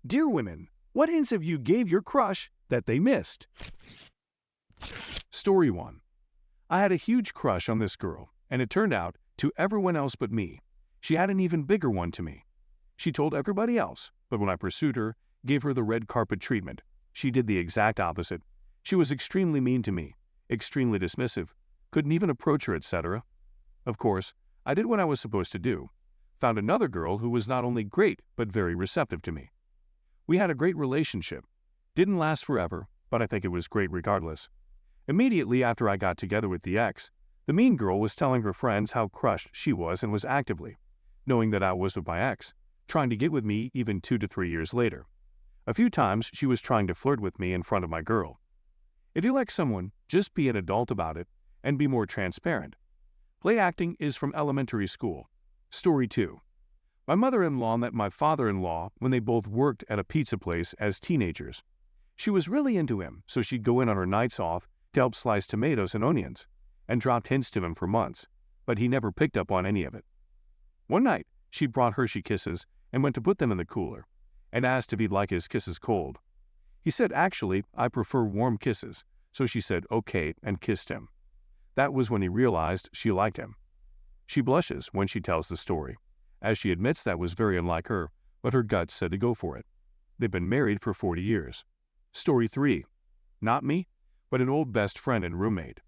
Dear women, what hints have you gave your crush that they missed? Story 1. I had a huge crush on this girl, and it turned out, to everyone else but me, she had an even bigger one to me. She told everybody else, but when I pursued her, gave her the red carpet treatment, she did the exact opposite. She was extremely mean to me, extremely dismissive, couldn't even approach her, etc. Of course, I did what I was supposed to do. Found another girl who was not only great, but very receptive to me. We had a great relationship. Didn't last forever, but I think it was great regardless. Immediately after I got together with the ex, the mean girl was telling her friends how crushed she was and was actively, knowing that I was with my ex, trying to get with me even 2 to 3 years later. A few times she was trying to flirt with me in front of my girl. If you like someone, just be an adult about it and be more transparent. Play acting is from elementary school. Story 2. My mother-in-law met my father-in-law when they both worked at a pizza place as teenagers. She was really into him, so she'd go in on her nights off to help slice tomatoes and onions, and dropped hints to him for months, but he never picked up on any of it. One night, she brought Hershey Kisses and went to put them in the cooler, and asked if he'd like his kisses cold. He said, "Actually, I prefer warm kisses," so she said okay and kissed him. That was when he realized she liked him. She blushes when she tells the story, as she admits that was very unlike her, but her guts said to go for it. They've been married for 40 years. Story 3. Not me, but an old best friend and roommate.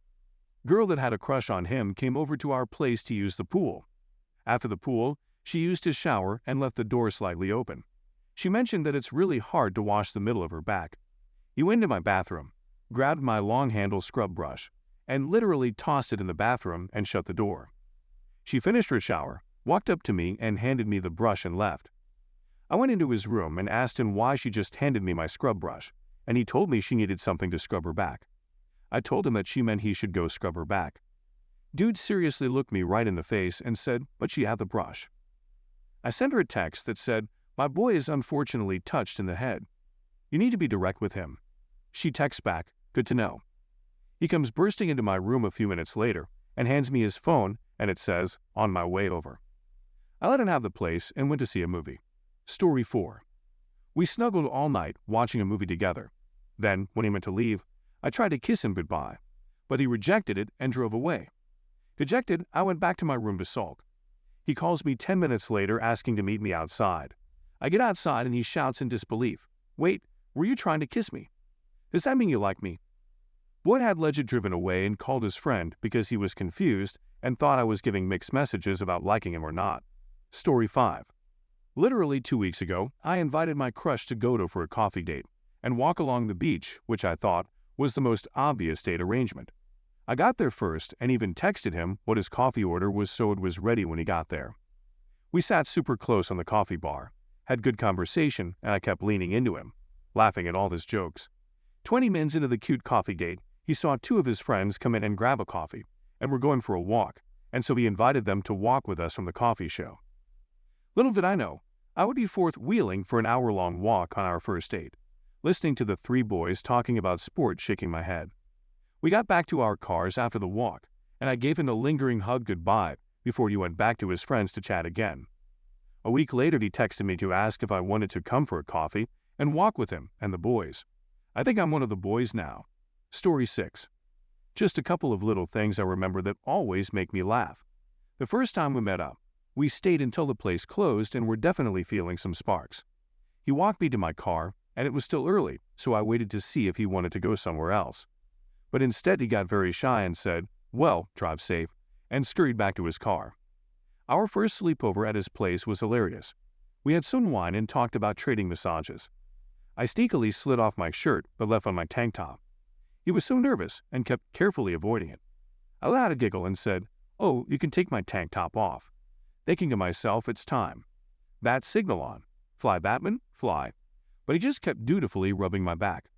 Girl that had a crush on him came over to our place to use the pool. After the pool, she used his shower and left the door slightly open. She mentioned that it's really hard to wash the middle of her back. He went into my bathroom, grabbed my long-handle scrub brush, and literally tossed it in the bathroom and shut the door. She finished her shower, walked up to me and handed me the brush and left. I went into his room and asked him why she just handed me my scrub brush, and he told me she needed something to scrub her back. I told him that she meant he should go scrub her back. Dude seriously looked me right in the face and said, "But she had the brush." I sent her a text that said, "My boy is unfortunately touched in the head. You need to be direct with him." She texts back, "Good to know." He comes bursting into my room a few minutes later and hands me his phone, and it says, "On my way over." I let him have the place and went to see a movie. Story 4. We snuggled all night watching a movie together. Then, when he meant to leave, I tried to kiss him goodbye, but he rejected it and drove away. Dejected, I went back to my room to sulk. He calls me 10 minutes later asking to meet me outside. I get outside and he shouts in disbelief, "Wait, were you trying to kiss me? Does that mean you like me?" Boyd had legit driven away and called his friend because he was confused and thought I was giving mixed messages about liking him or not. Story 5. Literally 2 weeks ago, I invited my crush to Godo for a coffee date and walk along the beach, which I thought was the most obvious date arrangement. I got there first and even texted him what his coffee order was so it was ready when he got there. We sat super close on the coffee bar, had good conversation, and I kept leaning into him, laughing at all his jokes. 20 minutes into the cute coffee date, he saw 2 of his friends come in and grab a coffee, and were going for a walk, and so he invited them to walk with us from the coffee show. Little did I know, I would be forth wheeling for an hour-long walk on our first date, listening to the 3 boys talking about sports, shaking my head. We got back to our cars after the walk, and I gave him a lingering hug goodbye before he went back to his friends to chat again. A week later, he texted me to ask if I wanted to come for a coffee and walk with him and the boys. I think I'm one of the boys now. Story 6. Just a couple of little things I remember that always make me laugh. The first time we met up, we stayed until the place closed and were definitely feeling some sparks. He walked me to my car, and it was still early, so I waited to see if he wanted to go somewhere else. But instead he got very shy and said, "Well, drive safe," and scurried back to his car. Our first sleepover at his place was hilarious. We had some wine and talked about trading massages. I sneakily slid off my shirt but left on my tank top. He was so nervous and kept carefully avoiding it. I let out a giggle and said, "Oh, you can take my tank top off." Thinking to myself, it's time. Bat signal on. Fly, Batman, fly. But he just kept dutifully rubbing my back.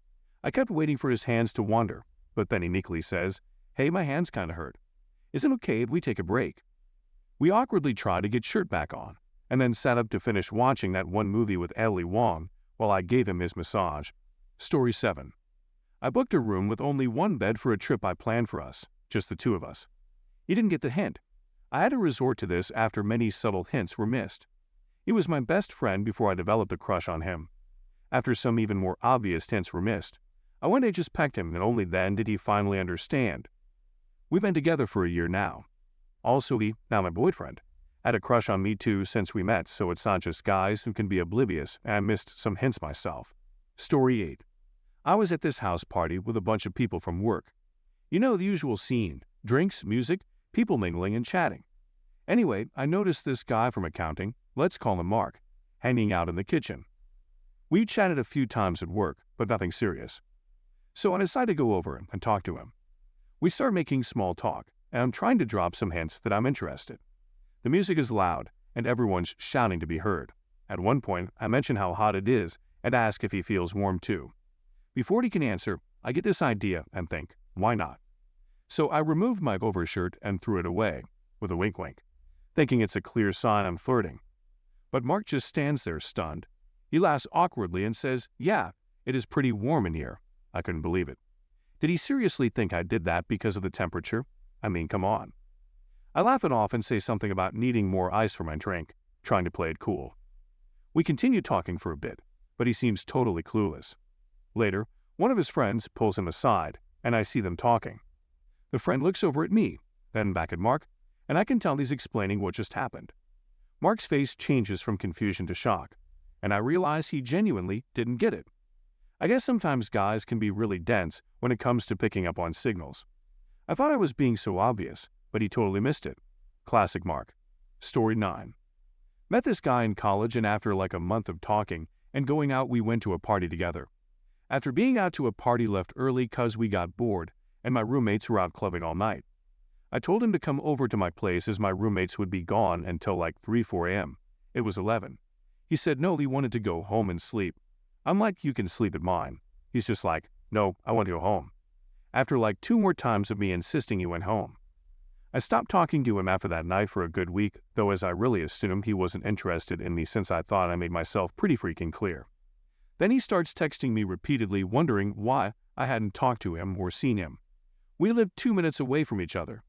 I kept waiting for his hands to wander, but then he meekly says, "Hey, my hands kinda hurt. Is it okay if we take a break?" We awkwardly tried to get shirt back on, and then sat up to finish watching that one movie with Ali Wong while I gave him his massage. Story 7. I booked a room with only one bed for a trip I planned for us, just the 2 of us. He didn't get the hint. I had to resort to this after many subtle hints were missed. He was my best friend before I developed a crush on him. after some even more obvious hints were missed. I one day just pecked him, and only then did he finally understand. We've been together for a year now. Also, he, now my boyfriend, had a crush on me too since we met, so it's not just guys who can be oblivious, and I missed some hints myself. Story 8. I was at this house party with a bunch of people from work. You know the usual scene: drinks, music, people mingling and chatting. Anyway, I noticed this guy from accounting, let's call him Mark, hanging out in the kitchen. We chatted a few times at work, but nothing serious. So I decided to go over and talk to him. We start making small talk, and I'm trying to drop some hints that I'm interested. The music is loud, and everyone's shouting to be heard. At one point, I mention how hot it is and ask if he feels warm too. Before he can answer, I get this idea and think, why not? So I removed my overshirt and threw it away, with a wink-wink, thinking it's a clear sign I'm flirting. But Mark just stands there stunned. He laughs awkwardly and says, "Yeah, it is pretty warm in here." I couldn't believe it. Did he seriously think I did that because of the temperature? I mean, come on. I laugh it off and say something about needing more ice for my drink, trying to play it cool. We continue talking for a bit, but he seems totally clueless. Later, one of his friends pulls him aside, and I see them talking. The friend looks over at me, then back at Mark, and I can tell he's explaining what just happened. Mark's face changes from confusion to shock, and I realize he genuinely didn't get it. I guess sometimes guys can be really dense when it comes to picking up on signals. I thought I was being so obvious, but he totally missed it. Classic Mark. Story 9. Met this guy in college, and after like a month of talking and going out, we went to a party together. After being out to a party, left early 'cause we got bored, and my roommates were out clubbing all night. I told him to come over to my place as my roommates would be gone until like 3-4 a.m. It was 11. He said no, he wanted to go home and sleep. I'm like, you can sleep at mine. He's just like, no, I want to go home. After like 2 more times of me insisting, he went home. I stopped talking to him after that night for a good week, though as I really assumed he wasn't interested in me since I thought I made myself pretty freaking clear. Then he starts texting me repeatedly, wondering why I hadn't talked to him or seen him. We lived 2 minutes away from each other.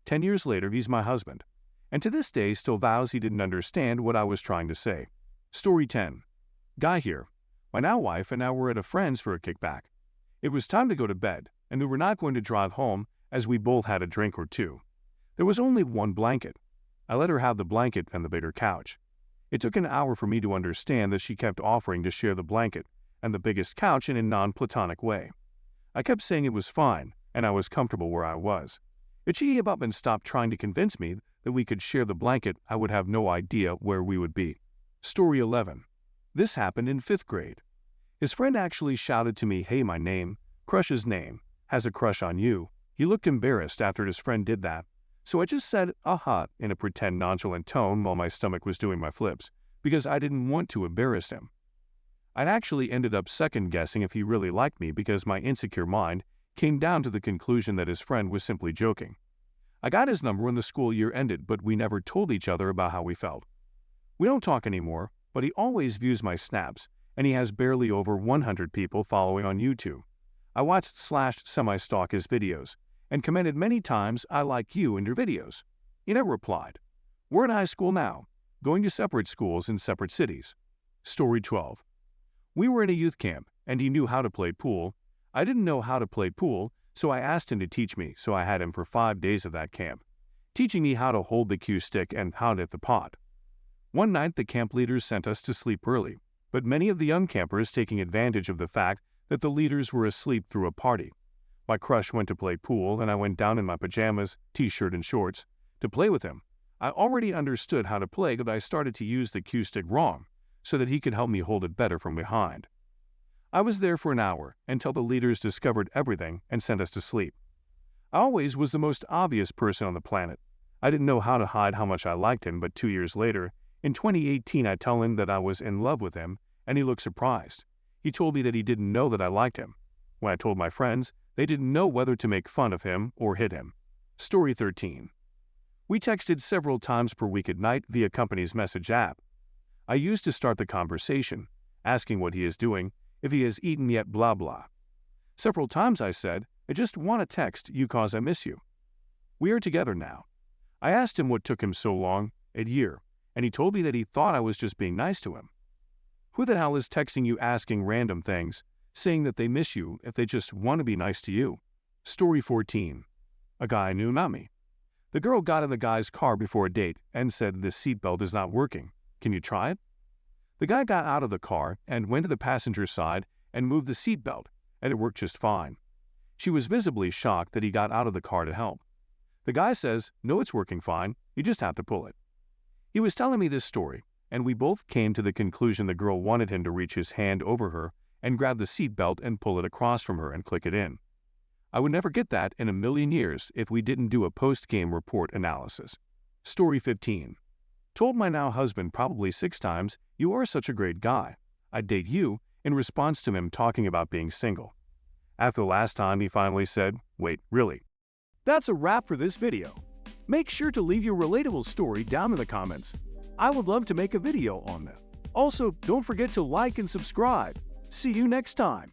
10 years later, he's my husband, and to this day still vows he didn't understand what I was trying to say. Story 10. Guy here, my now wife, and I were at a friend's for a kickback. It was time to go to bed, and we were not going to drive home as we both had a drink or two. There was only one blanket. I let her have the blanket and the bigger couch. It took an hour for me to understand that she kept offering to share the blanket and the biggest couch in a non-platonic way. I kept saying it was fine, and I was comfortable where I was. If she gave up and stopped trying to convince me that we could share the blanket, I would have no idea where we would be. Story 11. This happened in 5th grade. His friend actually shouted to me, "Hey, my name, crush's name, has a crush on you." He looked embarrassed after his friend did that, so I just said, "Aha," in a pretend nonchalant tone while my stomach was doing my flips, because I didn't want to embarrass him. I'd actually ended up second-guessing if he really liked me because my insecure mind came down to the conclusion that his friend was simply joking. I got his number when the school year ended, but we never told each other about how we felt. We don't talk anymore, but he always views my snaps, and he has barely over 100 people following on YouTube. I watched/semi-stalk his videos, and commented many times, "I like you in your videos." He never replied. We're in high school now, going to separate schools in separate cities. Story 12. We were in a youth camp, and he knew how to play pool. I didn't know how to play pool, so I asked him to teach me, so I had him for 5 days of that camp, teaching me how to hold the cue stick and how to hit the pot. One night, the camp leaders sent us to sleep early, but many of the young campers taking advantage of the fact that the leaders were asleep threw a party. My crush went to play pool, and I went down in my pajamas, t-shirt, and shorts to play with him. I already understood how to play, but I started to use the cue stick wrong, so that he could help me hold it better from behind. I was there for an hour until the leaders discovered everything and sent us to sleep. I always was the most obvious person on the planet. I didn't know how to hide how much I liked him, but 2 years later, in 2018, I tell him that I was in love with him, and he looked surprised. He told me that he didn't know that I liked him. When I told my friends, they didn't know whether to make fun of him or hit him. Story 13. We texted several times per week at night via company's message app. I used to start the conversation, asking what he is doing, if he has eaten yet, blah blah. Several times I said, "I just want to text you 'cause I miss you." We are together now. I asked him what took him so long, a year, and he told me that he thought I was just being nice to him. Who the hell is texting you asking random things, saying that they miss you if they just want to be nice to you? Story 14. A guy I knew, not me. The girl got in the guy's car before a date and said the seatbelt is not working. Can you try it? The guy got out of the car and went to the passenger side and moved the seatbelt, and it worked just fine. She was visibly shocked that he got out of the car to help. The guy says, no, it's working fine, you just have to pull it. He was telling me this story, and we both came to the conclusion the girl wanted him to reach his hand over her and grab the seatbelt and pull it across from her and click it in. I would never get that in a million years if we didn't do a post-game report analysis. Story 15. Told my now husband probably 6 times, you are such a great guy. I'd date you, in response to him talking about being single. After the last time, he finally said, wait, really? That's a wrap for this video. Make sure to leave your relatable story down in the comments. I would love to make a video on them. Also, don't forget to like and subscribe. See you next time.